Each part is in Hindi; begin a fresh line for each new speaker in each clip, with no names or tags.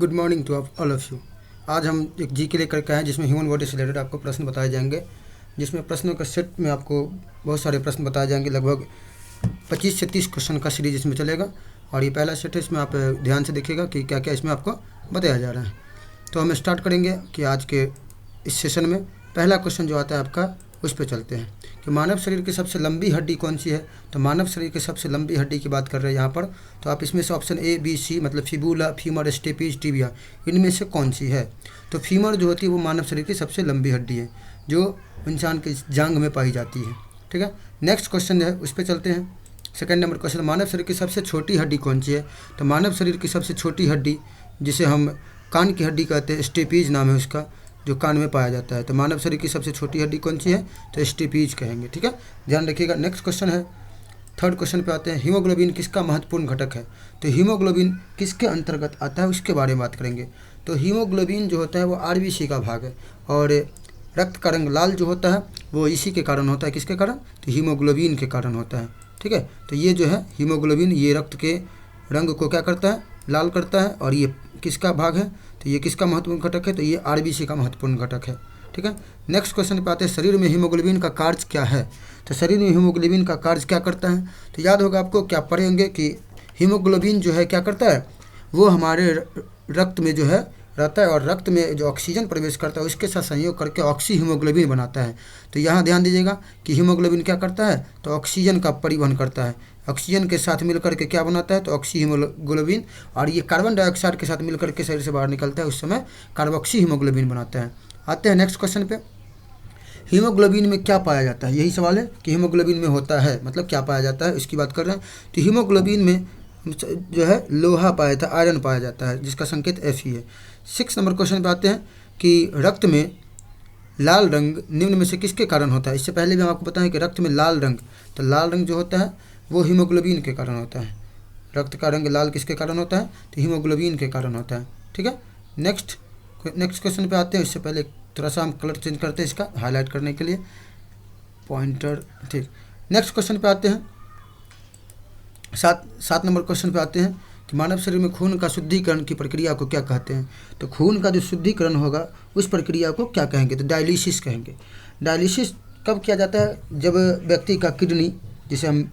Good morning to all of you. आज हम एक जी के लेकर के आए जिसमें ह्यूमन बॉडी से रिलेटेड आपको प्रश्न बताए जाएंगे, जिसमें प्रश्नों के सेट में आपको बहुत सारे प्रश्न बताए जाएंगे। लगभग 25 से 30 क्वेश्चन का सीरीज इसमें चलेगा और ये पहला सेट है। इसमें आप ध्यान से देखिएगा कि क्या क्या इसमें आपको बताया जा रहा है। तो हम स्टार्ट करेंगे कि आज के इस सेशन में पहला क्वेश्चन जो आता है आपका, उस पर चलते हैं कि मानव शरीर की सबसे लंबी हड्डी कौन सी है। तो मानव शरीर की सबसे लंबी हड्डी की बात कर रहे हैं यहाँ पर। तो आप इसमें से ऑप्शन ए बी सी मतलब फिबुला, फीमर, स्टेपीज, टिबिया, इनमें से कौन सी है। तो फीमर जो होती है वो मानव शरीर की सबसे लंबी हड्डी है जो इंसान के जांघ में पाई जाती है। ठीक है, नेक्स्ट क्वेश्चन है उस पर चलते हैं। सेकेंड नंबर क्वेश्चन, मानव शरीर की सबसे छोटी हड्डी कौन सी है। तो मानव शरीर की सबसे छोटी हड्डी, जिसे हम कान की हड्डी कहते हैं, स्टेपीज नाम है उसका, जो कान में पाया जाता है। तो मानव शरीर की सबसे छोटी हड्डी कौन सी है, तो स्टेपीज कहेंगे। ठीक है, ध्यान रखिएगा। नेक्स्ट क्वेश्चन है, थर्ड क्वेश्चन पे आते हैं। हीमोग्लोबिन किसका महत्वपूर्ण घटक है। तो हीमोग्लोबिन किसके अंतर्गत आता है उसके बारे में बात करेंगे। तो हीमोग्लोबिन जो होता है वो आरबीसी का भाग है और रक्त का रंग लाल जो होता है वो इसी के कारण होता है। किसके कारण, तो हीमोग्लोबिन के कारण होता है। ठीक है, तो ये जो है हीमोग्लोबिन, ये रक्त के रंग को क्या करता है, लाल करता है। और ये किसका भाग है, तो ये किसका महत्वपूर्ण घटक है, तो ये आरबीसी का महत्वपूर्ण घटक है। ठीक है, नेक्स्ट क्वेश्चन पे आते हैं, शरीर में हीमोग्लोबिन का कार्य क्या है। तो शरीर में हीमोग्लोबिन का कार्य क्या करता है। तो याद होगा आपको, क्या पढ़े होंगे कि हीमोग्लोबिन जो है क्या करता है, वो हमारे रक्त में जो है रहता है और रक्त में जो ऑक्सीजन प्रवेश करता है उसके साथ संयोग करके ऑक्सी हीमोग्लोबिन बनाता है। तो यहाँ ध्यान दीजिएगा कि हीमोग्लोबिन क्या करता है, तो ऑक्सीजन का परिवहन करता है। ऑक्सीजन के साथ मिलकर के क्या बनाता है, तो ऑक्सी हीमोग्लोबिन। और ये कार्बन डाइऑक्साइड के साथ मिलकर के शरीर से बाहर निकलता है, उस समय कार्बोक्सी हीमोग्लोबिन बनाता है। आते हैं नेक्स्ट क्वेश्चन पे, हीमोग्लोबिन में क्या पाया जाता है। यही सवाल है कि हीमोग्लोबिन में होता है मतलब क्या पाया जाता है, इसकी बात कर रहे हैं। तो हीमोग्लोबिन में जो है लोहा पाया था, आयरन पाया जाता है, जिसका संकेत Fe है। 6 नंबर क्वेश्चन पे आते हैं कि रक्त में लाल रंग निम्न में से किसके कारण होता है। इससे पहले भी हम आपको बताएं कि रक्त में लाल रंग, तो लाल रंग जो होता है वो हीमोग्लोबिन के कारण होता है। रक्त का रंग लाल किसके कारण होता है, तो हीमोग्लोबिन के कारण होता है। ठीक है, नेक्स्ट क्वेश्चन पे आते हैं। इससे पहले थोड़ा सा हम कलर चेंज करते हैं इसका हाईलाइट करने के लिए, पॉइंटर। ठीक, नेक्स्ट क्वेश्चन पे आते हैं। सात नंबर क्वेश्चन पे आते हैं कि मानव शरीर में खून का शुद्धिकरण की प्रक्रिया को क्या कहते हैं। तो खून का जो शुद्धिकरण होगा उस प्रक्रिया को क्या कहेंगे, तो डायलिसिस कहेंगे। डायलिसिस कब किया जाता है, जब व्यक्ति का किडनी, जिसे हम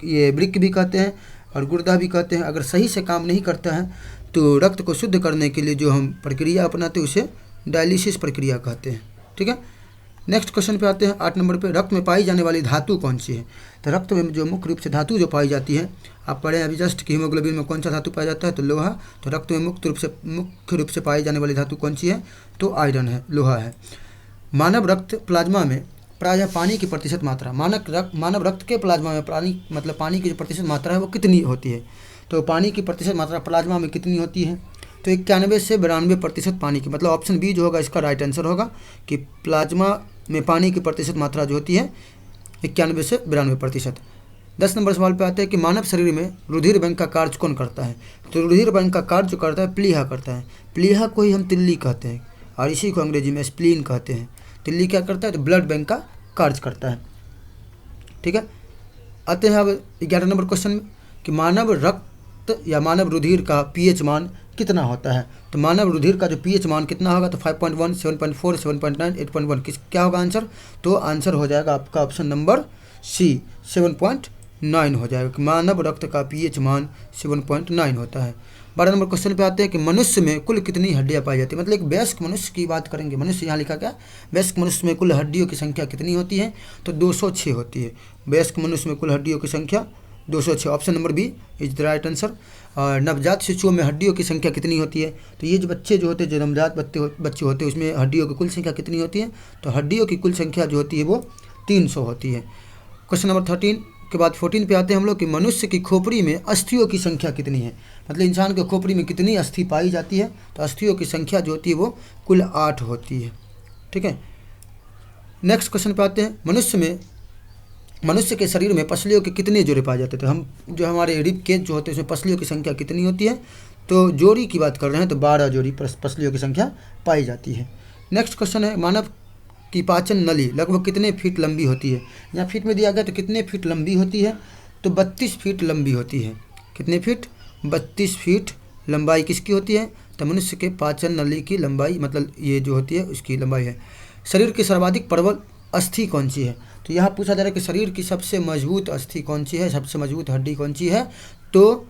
ये वृक्क भी कहते हैं और गुर्दा भी कहते हैं, अगर सही से काम नहीं करता है तो रक्त को शुद्ध करने के लिए जो हम प्रक्रिया अपनाते हैं उसे डायलिसिस प्रक्रिया कहते हैं। ठीक है, नेक्स्ट क्वेश्चन पे आते हैं। 8 नंबर पे, रक्त में पाई जाने वाली धातु कौन सी है। तो रक्त में जो मुख्य रूप से धातु जो पाई जाती है, आप पढ़े अभी जस्ट कि हीमोग्लोबिन में कौन सा धातु पाया जाता है, तो लोहा। तो रक्त में मुख्य रूप से पाई जाने वाली धातु कौन सी है, तो आयरन है, लोहा है। मानव रक्त प्लाज्मा में प्रायः पानी की प्रतिशत मात्रा, मानव रक्त के प्लाज्मा में पानी की जो प्रतिशत मात्रा है वो कितनी होती है। तो पानी की प्रतिशत मात्रा प्लाज्मा में कितनी होती है, तो 91 से 92% पानी की, मतलब ऑप्शन बी जो होगा इसका राइट आंसर होगा कि प्लाज्मा में पानी की प्रतिशत मात्रा जो होती है 91 से 92%। 10 नंबर सवाल पे आते हैं कि मानव शरीर में रुधिर बैंक का कार्य कौन करता है। तो रुधिर बैंक का कार्य जो करता है प्लीहा करता है। प्लीहा को ही हम तिल्ली कहते हैं और इसी को अंग्रेजी में स्प्लीन कहते हैं। तिल्ली क्या करता है, तो ब्लड बैंक का कार्य करता है। ठीक है, आते हैं अब 11 नंबर क्वेश्चन में कि मानव रक्त या मानव रुधिर का पीएच मान कितना होता है। तो मानव रुधिर का जो पीएच मान कितना होगा, तो 5.1, 7.4, 7.9, 8.1 क्या होगा आंसर, तो आंसर हो जाएगा आपका ऑप्शन नंबर सी, 7.9 हो जाएगा। मानव रक्त का पीएच मान 7.9 होता है। 12 नंबर क्वेश्चन पे आते हैं कि मनुष्य में कुल कितनी हड्डियां पाई जाती है। मतलब एक वयस्क मनुष्य की बात करेंगे। मनुष्य यहाँ लिखा क्या, वयस्क मनुष्य में कुल हड्डियों की संख्या कितनी होती है, तो 206 होती है। वयस्क मनुष्य में कुल हड्डियों की संख्या 206, option number B is the right answer. और नवजात शिशुओं में हड्डियों की संख्या कितनी होती है। तो ये जो बच्चे जो होते हैं, जो नवजात बच्चे होते हैं, उसमें हड्डियों की कुल संख्या कितनी होती है, तो हड्डियों की कुल संख्या जो होती है वो 300 होती है। क्वेश्चन नंबर 13 के बाद 14 पे आते हैं हम लोग कि मनुष्य की खोपड़ी में अस्थियों की संख्या कितनी है। मतलब इंसान के खोपड़ी में कितनी अस्थि पाई जाती है, तो अस्थियों की संख्या जो होती है वो कुल 8 होती है। ठीक है, नेक्स्ट क्वेश्चन पे आते हैं। मनुष्य के शरीर में पसलियों के कितने जोड़े पाए जाते थे। हम जो हमारे रिब केज जो होते हैं उसमें पसलियों की संख्या कितनी होती है, तो जोड़ी की बात कर रहे हैं तो 12 जोड़ी पसलियों की संख्या पाई जाती है। नेक्स्ट क्वेश्चन है, मानव की पाचन नली लगभग कितने फीट लंबी होती है। यहाँ फीट में दिया गया तो कितने फीट लंबी होती है, तो 32 फीट लंबी होती है। कितने फीट, 32 फीट लंबाई किसकी होती है, तो मनुष्य के पाचन नली की लंबाई, मतलब ये जो होती है उसकी लंबाई है। शरीर की सर्वाधिक प्रबल अस्थि कौन सी है? तो यहाँ पूछा जा रहा है कि शरीर की सबसे मजबूत अस्थि कौन सी है, सबसे मजबूत हड्डी कौन सी है? तो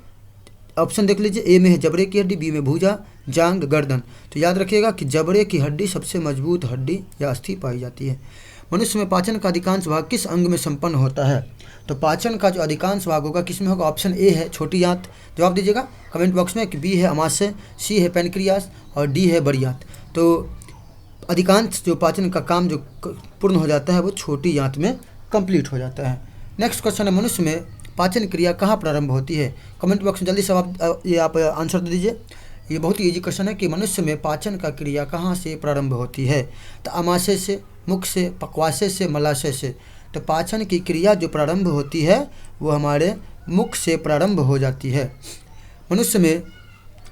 ऑप्शन देख लीजिए, ए में है जबड़े की हड्डी, बी में भुजा, जांग, गर्दन। तो याद रखिएगा कि जबड़े की हड्डी सबसे मजबूत हड्डी या अस्थि पाई जाती है। मनुष्य में पाचन का अधिकांश भाग किस अंग में संपन्न होता है? तो पाचन का जो अधिकांश भाग होगा किस में होगा? ऑप्शन ए है छोटी आंत, जवाब दीजिएगा कमेंट बॉक्स में, कि बी है अमाशय, सी है पैनक्रियास और डी है बड़ी आंत। तो अधिकांश जो पाचन का काम जो पूर्ण हो जाता है वो छोटी आंत में कंप्लीट हो जाता है। नेक्स्ट क्वेश्चन है, मनुष्य में पाचन क्रिया कहाँ प्रारंभ होती है? कमेंट बॉक्स में जल्दी से आप आंसर दे दीजिए। ये बहुत ही ईजी क्वेश्चन है कि मनुष्य में पाचन का क्रिया कहाँ से प्रारंभ होती है? तो अमाशय से, मुख से, पक्वाशय से, मलाशय से। तो पाचन की क्रिया जो प्रारंभ होती है वो हमारे मुख से प्रारंभ हो जाती है।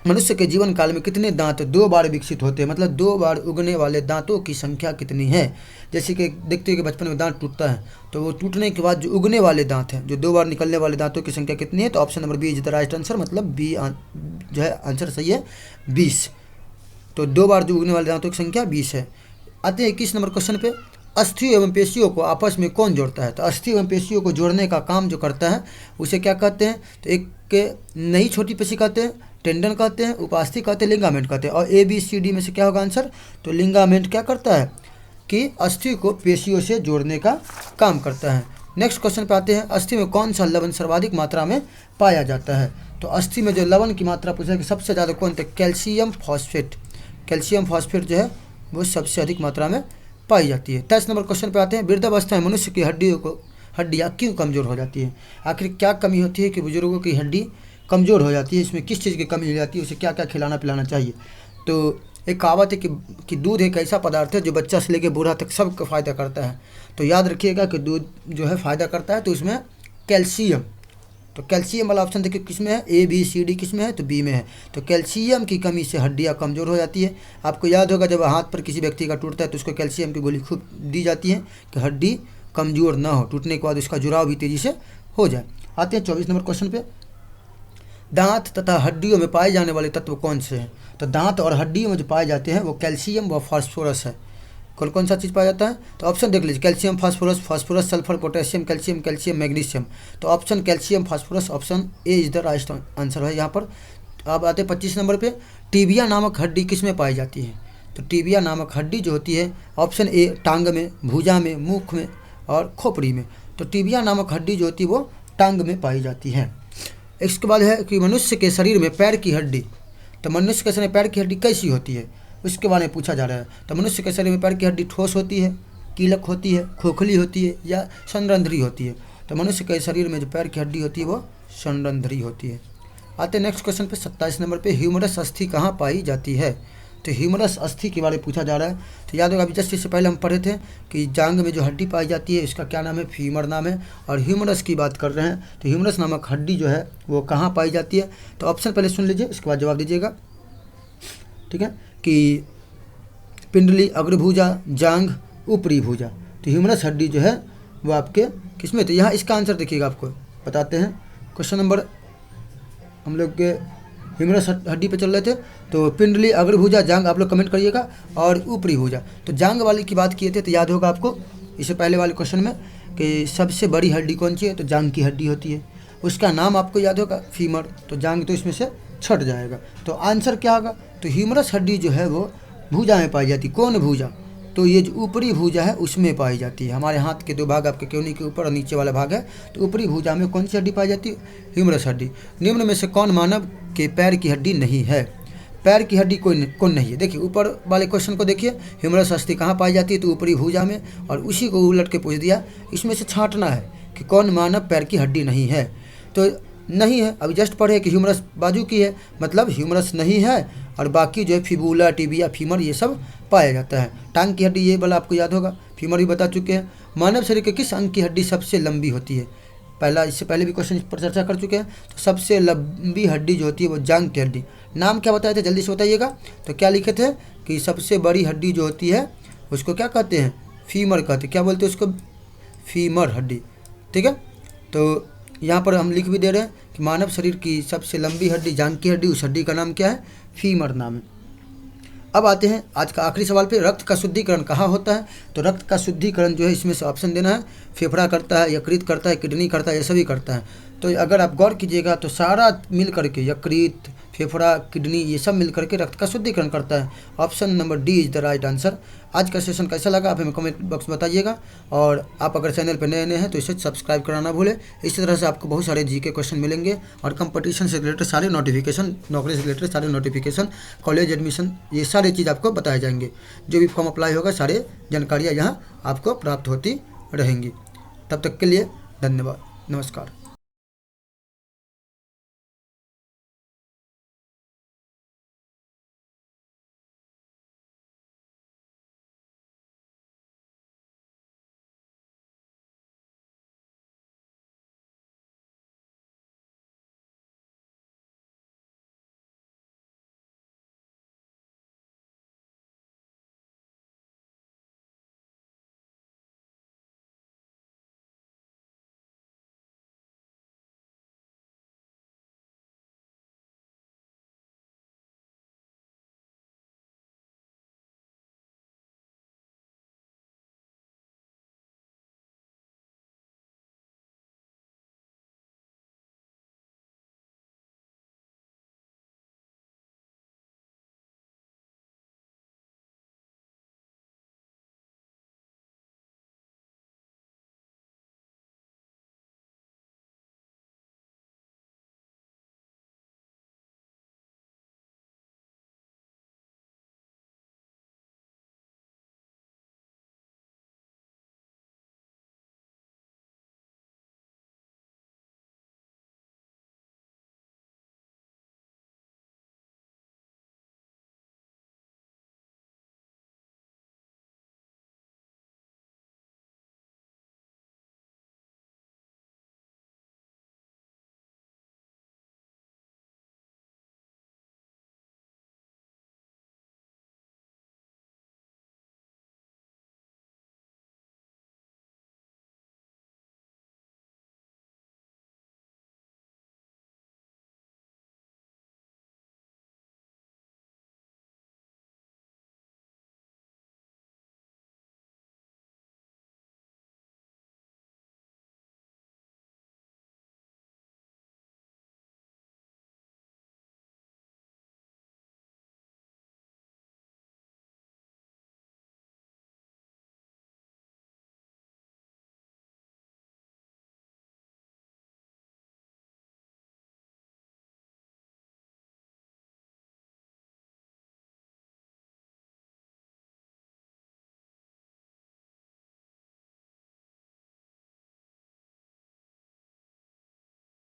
मनुष्य के जीवन काल में कितने दांत 2 बार विकसित होते हैं? मतलब 2 बार उगने वाले दांतों की संख्या कितनी है? जैसे कि देखते हैं कि बचपन में दांत टूटता है, तो वो टूटने के बाद जो उगने वाले दांत हैं, जो 2 बार निकलने वाले दांतों की संख्या कितनी है? तो option number B is the right answer, मतलब बी जो है आंसर सही है 20। तो 2 बार जो उगने वाले दांतों की संख्या 20 है। आते हैं 21 नंबर क्वेश्चन पे, अस्थियों एवं पेशियों को आपस में कौन जोड़ता है? तो अस्थि एवं पेशियों को जोड़ने का काम जो करता है उसे क्या कहते हैं? तो एक के नई छोटी पेशी कहते हैं, टेंडन कहते हैं, उपास्थि कहते हैं, लिंगामेंट कहते हैं। और ए बी सी डी में से क्या होगा आंसर? तो लिंगामेंट क्या करता है कि अस्थि को पेशियों से जोड़ने का काम करता है। नेक्स्ट क्वेश्चन पे आते हैं, अस्थि में कौन सा लवण सर्वाधिक मात्रा में पाया जाता है? तो अस्थि में जो लवण की मात्रा पूछा है कि सबसे ज़्यादा कौन थे? Calcium phosphate. कैल्शियम फॉस्फेट जो है वो सबसे अधिक मात्रा में पाई जाती है। 23 नंबर क्वेश्चन पे आते हैं, वृद्धावस्था में मनुष्य की हड्डियाँ क्यों कमज़ोर हो जाती है? आखिर क्या कमी होती है कि बुजुर्गों की हड्डी कमज़ोर हो जाती है? इसमें किस चीज़ की कमी हो जाती है? उसे क्या क्या खिलाना पिलाना चाहिए? तो एक कहावत है कि दूध एक ऐसा पदार्थ है जो बच्चा से लेकर बूढ़ा तक सबका फ़ायदा करता है। तो याद रखिएगा कि दूध जो है फ़ायदा करता है, तो उसमें कैल्शियम, तो कैल्शियम वाला ऑप्शन देखिए किस में है? ए बी सी डी किस में है? तो बी में है। तो कैल्शियम की कमी से हड्डियाँ कमज़ोर हो जाती है। आपको याद होगा जब हाथ पर किसी व्यक्ति का टूटता है तो उसको कैल्शियम की गोली खूब दी जाती है कि हड्डी कमज़ोर ना हो, टूटने के बाद उसका जुड़ाव भी तेज़ी से हो जाए। आते हैं 24 नंबर क्वेश्चन पे, दांत तथा हड्डियों में पाए जाने वाले तत्व कौन से हैं? तो दांत और हड्डियों में जो पाए जाते हैं वो कैल्शियम व फास्फोरस है। कौन सा चीज़ पाया जाता है? तो ऑप्शन देख लीजिए, calcium, phosphorus, phosphorus, sulphur, potassium, calcium, calcium, magnesium. तो option calcium phosphorus, option A is the right answer है यहाँ पर। अब आते हैं 25 नंबर पे, टीबिया नामक हड्डी किस में पाई जाती है? तो टीबिया नामक हड्डी जो होती है ऑप्शन ए टांग में, भुजा में, मुख में और खोपड़ी में। तो टीबिया नामक हड्डी जो होती है वो टांग में पाई जाती है। इसके बाद है कि मनुष्य के शरीर में पैर की हड्डी, तो मनुष्य के शरीर में पैर की हड्डी कैसी होती है उसके बारे में पूछा जा रहा है। तो मनुष्य के शरीर में पैर की हड्डी ठोस होती है, कीलक होती है, खोखली होती है या संरंध्री होती है? तो मनुष्य के शरीर में जो पैर की हड्डी होती है वो संरंध्री होती है। आते हैं नेक्स्ट क्वेश्चन पे 27 नंबर पे, ह्यूमरस अस्थि कहाँ पाई जाती है? तो ह्यूमरस अस्थि के बारे में पूछा जा रहा है। तो याद होगा अभी जस्ट इससे पहले हम पढ़े थे कि जांग में जो हड्डी पाई जाती है इसका क्या नाम है? फीमर नाम है। और ह्यूमरस की बात कर रहे हैं, तो ह्यूमरस नामक हड्डी जो है वो कहाँ पाई जाती है? तो ऑप्शन पहले सुन लीजिए, इसके बाद जवाब दीजिएगा, ठीक है? कि पिंडली, अग्रभुजा, जांग, ऊपरी भुजा। तो ह्यूमरस हड्डी जो है वो आपके किस में? तो यहाँ इसका आंसर देखिएगा, आपको बताते हैं। क्वेश्चन नंबर हम लोग के ह्यूमरस हड्डी पे चल रहे थे, तो पिंडली, अग्रभुजा, जांग आप लोग कमेंट करिएगा, और ऊपरी भुजा। तो जांग वाली की बात किए थे, तो याद होगा आपको इससे पहले वाले क्वेश्चन में कि सबसे बड़ी हड्डी कौन सी है? तो जांग की हड्डी होती है। उसका नाम आपको याद होगा फीमर, तो जांग तो इसमें से छट जाएगा। तो आंसर क्या होगा? तो ह्यूमरस हड्डी जो है वो भुजा में पाई जाती है। कौन भुजा? तो ये जो ऊपरी भुजा है उसमें पाई जाती है। हमारे हाथ के 2 भाग, आपके कोहनी के ऊपर और नीचे वाला भाग है, तो ऊपरी भुजा में कौन सी हड्डी पाई जाती है? ह्यूमरस हड्डी। निम्न में से कौन मानव के पैर की हड्डी नहीं है? पैर की हड्डी कौन नहीं है? देखिए ऊपर वाले क्वेश्चन को देखिए, ह्यूमरस अस्थि कहाँ पाई जाती है? तो ऊपरी भुजा में, और उसी को उलट के पूछ दिया, इसमें से छांटना है कि कौन मानव पैर की हड्डी नहीं है। तो नहीं है, अभी जस्ट पढ़े कि ह्यूमरस बाजू की है, मतलब ह्यूमरस नहीं है, और बाकी जो है फिबुला, टिबिया, फीमर ये सब पाया जाता है। टांग की हड्डी ये वाला आपको याद होगा, फीमर भी बता चुके हैं। मानव शरीर के किस अंग की हड्डी सबसे लंबी होती है? इससे पहले भी क्वेश्चन इस पर चर्चा कर चुके हैं। तो सबसे लंबी हड्डी जो होती है वो जांग की हड्डी। नाम क्या बताए थे, जल्दी से बताइएगा। तो क्या लिखे थे कि सबसे बड़ी हड्डी जो होती है उसको क्या कहते हैं? फीमर कहते हैं। क्या बोलते हैं उसको? फीमर हड्डी, ठीक है। तो यहाँ पर हम लिख भी दे रहे हैं कि मानव शरीर की सबसे लंबी हड्डी जांग की हड्डी, उस हड्डी का नाम क्या है? फीमर नाम है। अब आते हैं आज का आखिरी सवाल पे, रक्त का शुद्धिकरण कहाँ होता है? तो रक्त का शुद्धिकरण जो है इसमें से ऑप्शन देना है, फेफड़ा करता है, यकृत करता है, किडनी करता है, ये सभी करता है। तो अगर आप गौर कीजिएगा तो सारा मिल करके, यकृत, फेफड़ा, किडनी, ये सब मिल करके रक्त का शुद्धिकरण करता है। Option number D is the right answer. आज का सेशन कैसा लगा आप हमें कमेंट बॉक्स में बताइएगा, और आप अगर चैनल पर नए हैं तो इसे सब्सक्राइब कराना ना भूलें। इसी तरह से आपको बहुत सारे जीके क्वेश्चन मिलेंगे और कंपटीशन से रिलेटेड सारे नोटिफिकेशन, नौकरी से रिलेटेड सारे नोटिफिकेशन, कॉलेज एडमिशन, ये सारे चीज़ आपको बताए जाएंगे। जो भी फॉर्म अप्लाई होगा सारे जानकारियाँ यहाँ आपको प्राप्त होती रहेंगी। तब तक के लिए धन्यवाद, नमस्कार।